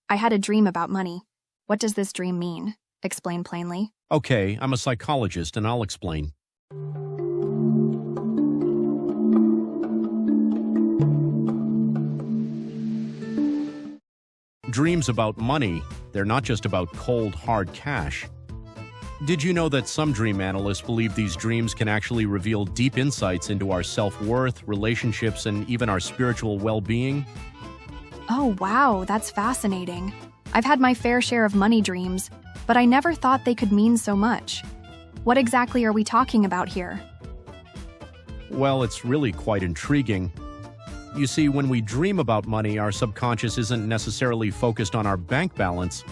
I had a dream about money. What does this dream mean? Explain plainly. Okay, I'm a psychologist and I'll explain. Dreams about money, they're not just about cold, hard cash. Did you know that some dream analysts believe these dreams can actually reveal deep insights into our self-worth, relationships, and even our spiritual well-being? Oh, wow, that's fascinating. I've had my fair share of money dreams, but I never thought they could mean so much. What exactly are we talking about here? Well, it's really quite intriguing. You see, when we dream about money, our subconscious isn't necessarily focused on our bank balance.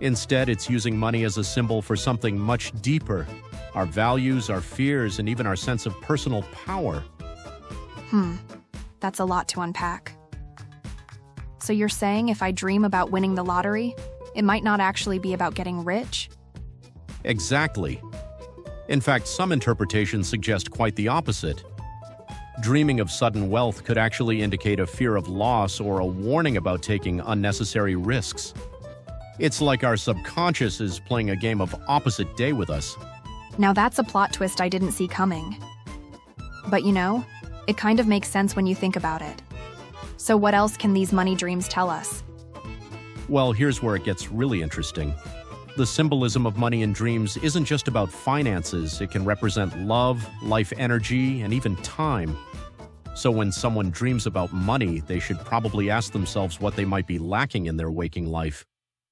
Instead, it's using money as a symbol for something much deeper: our values, our fears, and even our sense of personal power. That's a lot to unpack. So you're saying if I dream about winning the lottery, it might not actually be about getting rich? Exactly. In fact, some interpretations suggest quite the opposite. Dreaming of sudden wealth could actually indicate a fear of loss or a warning about taking unnecessary risks. It's like our subconscious is playing a game of opposite day with us. Now that's a plot twist I didn't see coming. But you know, it kind of makes sense when you think about it. So what else can these money dreams tell us? Well, here's where it gets really interesting. The symbolism of money in dreams isn't just about finances. It can represent love, life energy, and even time. So when someone dreams about money, they should probably ask themselves what they might be lacking in their waking life.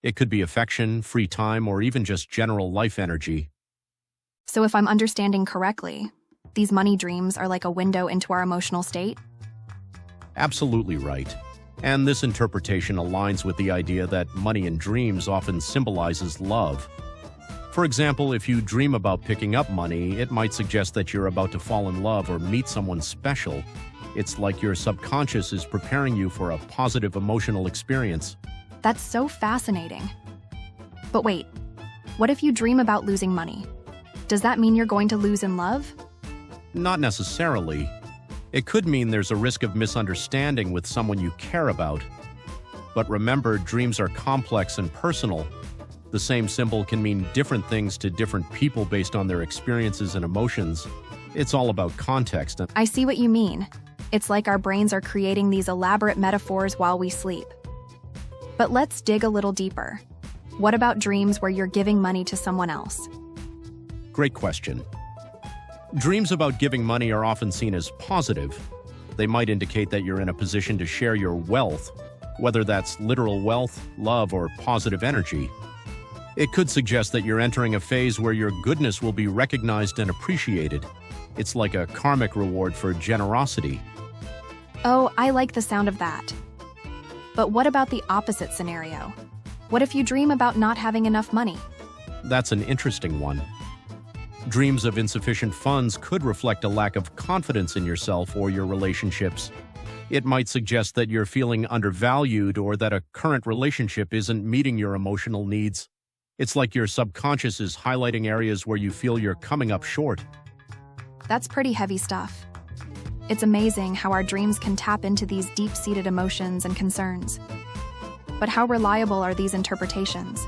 It could be affection, free time, or even just general life energy. So if I'm understanding correctly, these money dreams are like a window into our emotional state? Absolutely right. And this interpretation aligns with the idea that money in dreams often symbolizes love. For example, if you dream about picking up money, it might suggest that you're about to fall in love or meet someone special. It's like your subconscious is preparing you for a positive emotional experience. That's so fascinating. But wait, what if you dream about losing money? Does that mean you're going to lose in love? Not necessarily. It could mean there's a risk of misunderstanding with someone you care about. But remember, dreams are complex and personal. The same symbol can mean different things to different people based on their experiences and emotions. It's all about context. I see what you mean. It's like our brains are creating these elaborate metaphors while we sleep. But let's dig a little deeper. What about dreams where you're giving money to someone else? Great question. Dreams about giving money are often seen as positive. They might indicate that you're in a position to share your wealth, whether that's literal wealth, love, or positive energy. It could suggest that you're entering a phase where your goodness will be recognized and appreciated. It's like a karmic reward for generosity. Oh, I like the sound of that. But what about the opposite scenario? What if you dream about not having enough money? That's an interesting one. Dreams of insufficient funds could reflect a lack of confidence in yourself or your relationships. It might suggest that you're feeling undervalued or that a current relationship isn't meeting your emotional needs. It's like your subconscious is highlighting areas where you feel you're coming up short. That's pretty heavy stuff. It's amazing how our dreams can tap into these deep-seated emotions and concerns. But how reliable are these interpretations?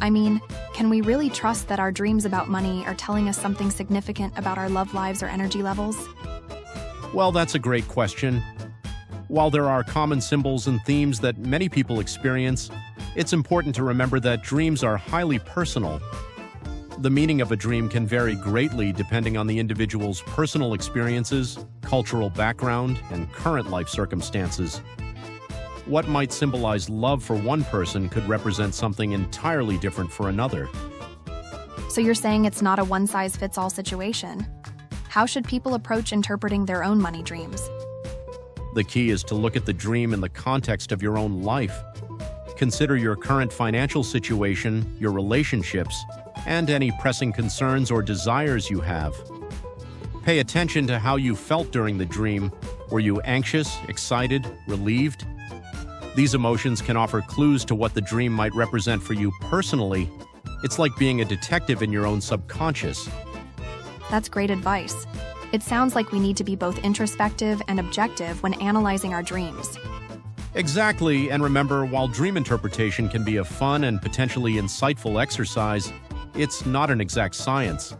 I mean, can we really trust that our dreams about money are telling us something significant about our love lives or energy levels? Well, that's a great question. While there are common symbols and themes that many people experience, it's important to remember that dreams are highly personal. The meaning of a dream can vary greatly depending on the individual's personal experiences, cultural background, and current life circumstances. What might symbolize love for one person could represent something entirely different for another. So you're saying it's not a one-size-fits-all situation? How should people approach interpreting their own money dreams? The key is to look at the dream in the context of your own life. Consider your current financial situation, your relationships, and any pressing concerns or desires you have. Pay attention to how you felt during the dream. Were you anxious, excited, relieved? These emotions can offer clues to what the dream might represent for you personally. It's like being a detective in your own subconscious. That's great advice. It sounds like we need to be both introspective and objective when analyzing our dreams. Exactly, and remember, while dream interpretation can be a fun and potentially insightful exercise, it's not an exact science.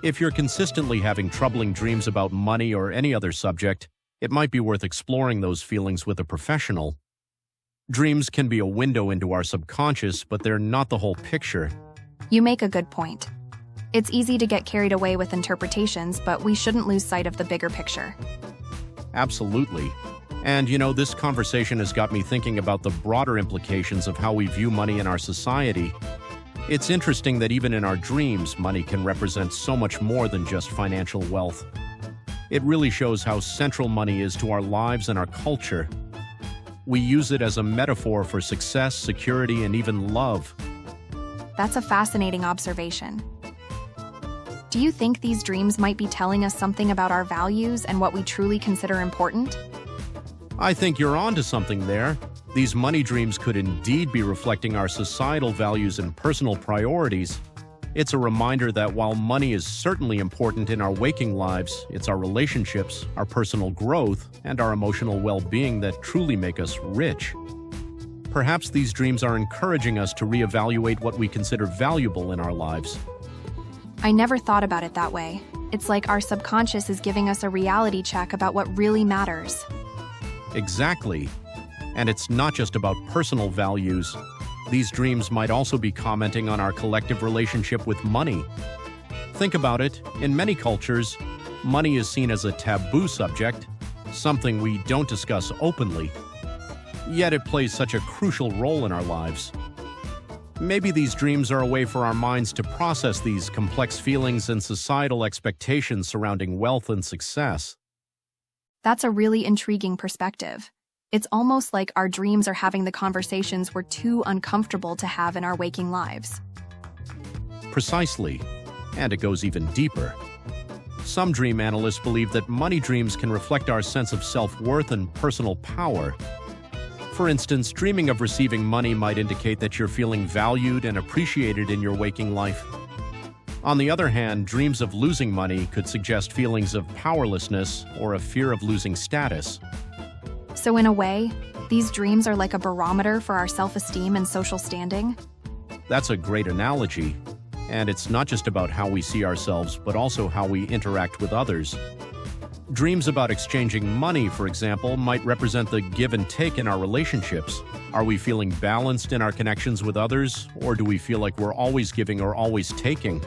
If you're consistently having troubling dreams about money or any other subject, it might be worth exploring those feelings with a professional. Dreams can be a window into our subconscious, but they're not the whole picture. You make a good point. It's easy to get carried away with interpretations, but we shouldn't lose sight of the bigger picture. Absolutely. And this conversation has got me thinking about the broader implications of how we view money in our society. It's interesting that even in our dreams, money can represent so much more than just financial wealth. It really shows how central money is to our lives and our culture. We use it as a metaphor for success, security, and even love. That's a fascinating observation. Do you think these dreams might be telling us something about our values and what we truly consider important? I think you're onto something there. These money dreams could indeed be reflecting our societal values and personal priorities. It's a reminder that while money is certainly important in our waking lives, it's our relationships, our personal growth, and our emotional well-being that truly make us rich. Perhaps these dreams are encouraging us to reevaluate what we consider valuable in our lives. I never thought about it that way. It's like our subconscious is giving us a reality check about what really matters. Exactly. And it's not just about personal values. These dreams might also be commenting on our collective relationship with money. Think about it. In many cultures, money is seen as a taboo subject, something we don't discuss openly. Yet it plays such a crucial role in our lives. Maybe these dreams are a way for our minds to process these complex feelings and societal expectations surrounding wealth and success. That's a really intriguing perspective. It's almost like our dreams are having the conversations we're too uncomfortable to have in our waking lives. Precisely. And it goes even deeper. Some dream analysts believe that money dreams can reflect our sense of self-worth and personal power. For instance, dreaming of receiving money might indicate that you're feeling valued and appreciated in your waking life. On the other hand, dreams of losing money could suggest feelings of powerlessness or a fear of losing status. So in a way, these dreams are like a barometer for our self-esteem and social standing? That's a great analogy. And it's not just about how we see ourselves, but also how we interact with others. Dreams about exchanging money, for example, might represent the give and take in our relationships. Are we feeling balanced in our connections with others, or do we feel like we're always giving or always taking?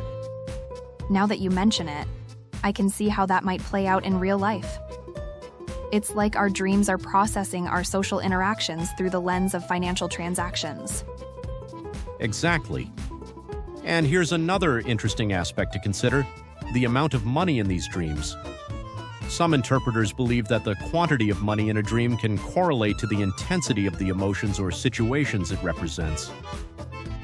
Now that you mention it, I can see how that might play out in real life. It's like our dreams are processing our social interactions through the lens of financial transactions. Exactly. And here's another interesting aspect to consider: the amount of money in these dreams. Some interpreters believe that the quantity of money in a dream can correlate to the intensity of the emotions or situations it represents.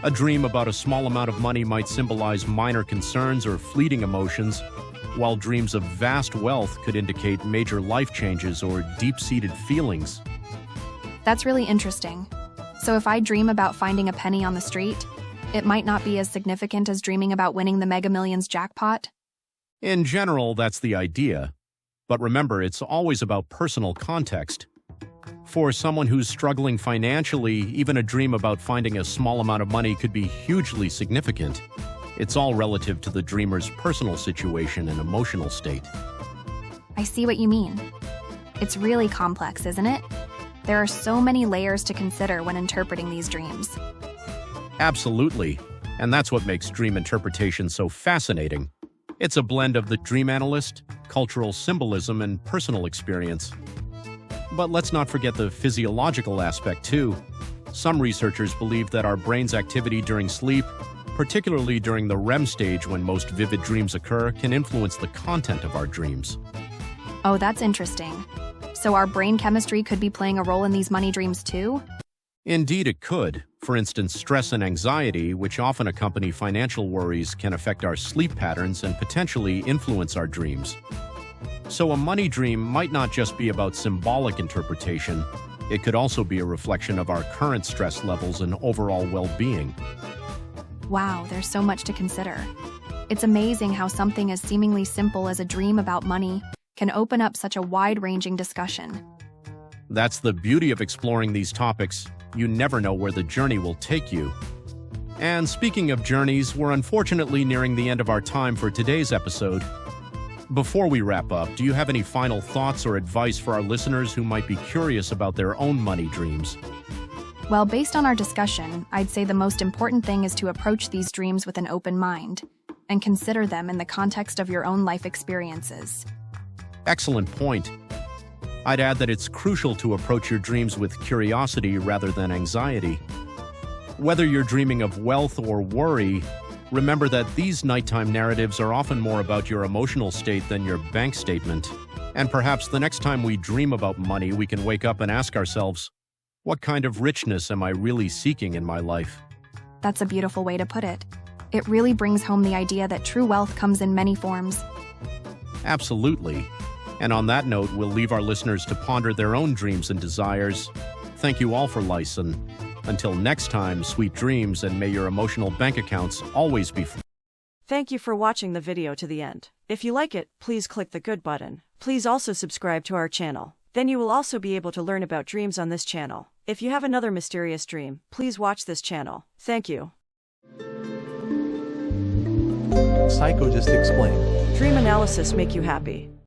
A dream about a small amount of money might symbolize minor concerns or fleeting emotions, while dreams of vast wealth could indicate major life changes or deep-seated feelings. That's really interesting. So if I dream about finding a penny on the street, it might not be as significant as dreaming about winning the Mega Millions jackpot? In general, that's the idea. But remember, it's always about personal context. For someone who's struggling financially, even a dream about finding a small amount of money could be hugely significant. It's all relative to the dreamer's personal situation and emotional state. I see what you mean. It's really complex, isn't it? There are so many layers to consider when interpreting these dreams. Absolutely. And that's what makes dream interpretation so fascinating. It's a blend of the dream analyst, cultural symbolism, and personal experience. But let's not forget the physiological aspect, too. Some researchers believe that our brain's activity during sleep, particularly during the REM stage when most vivid dreams occur, can influence the content of our dreams. Oh, that's interesting. So our brain chemistry could be playing a role in these money dreams, too? Indeed, it could. For instance, stress and anxiety, which often accompany financial worries, can affect our sleep patterns and potentially influence our dreams. So a money dream might not just be about symbolic interpretation. It could also be a reflection of our current stress levels and overall well-being. Wow, there's so much to consider. It's amazing how something as seemingly simple as a dream about money can open up such a wide-ranging discussion. That's the beauty of exploring these topics. You never know where the journey will take you. And speaking of journeys, we're unfortunately nearing the end of our time for today's episode. Before we wrap up, do you have any final thoughts or advice for our listeners who might be curious about their own money dreams? Well, based on our discussion, I'd say the most important thing is to approach these dreams with an open mind and consider them in the context of your own life experiences. Excellent point. I'd add that it's crucial to approach your dreams with curiosity rather than anxiety. Whether you're dreaming of wealth or worry, remember that these nighttime narratives are often more about your emotional state than your bank statement. And perhaps the next time we dream about money, we can wake up and ask ourselves, what kind of richness am I really seeking in my life? That's a beautiful way to put it. It really brings home the idea that true wealth comes in many forms. Absolutely. And on that note, we'll leave our listeners to ponder their own dreams and desires. Thank you all for listening. Until next time, sweet dreams, and may your emotional bank accounts always be full. Thank you for watching the video to the end. If you like it, please click the good button. Please also subscribe to our channel. Then you will also be able to learn about dreams on this channel. If you have another mysterious dream, please watch this channel. Thank you. Psycho just explained. Dream analysis make you happy.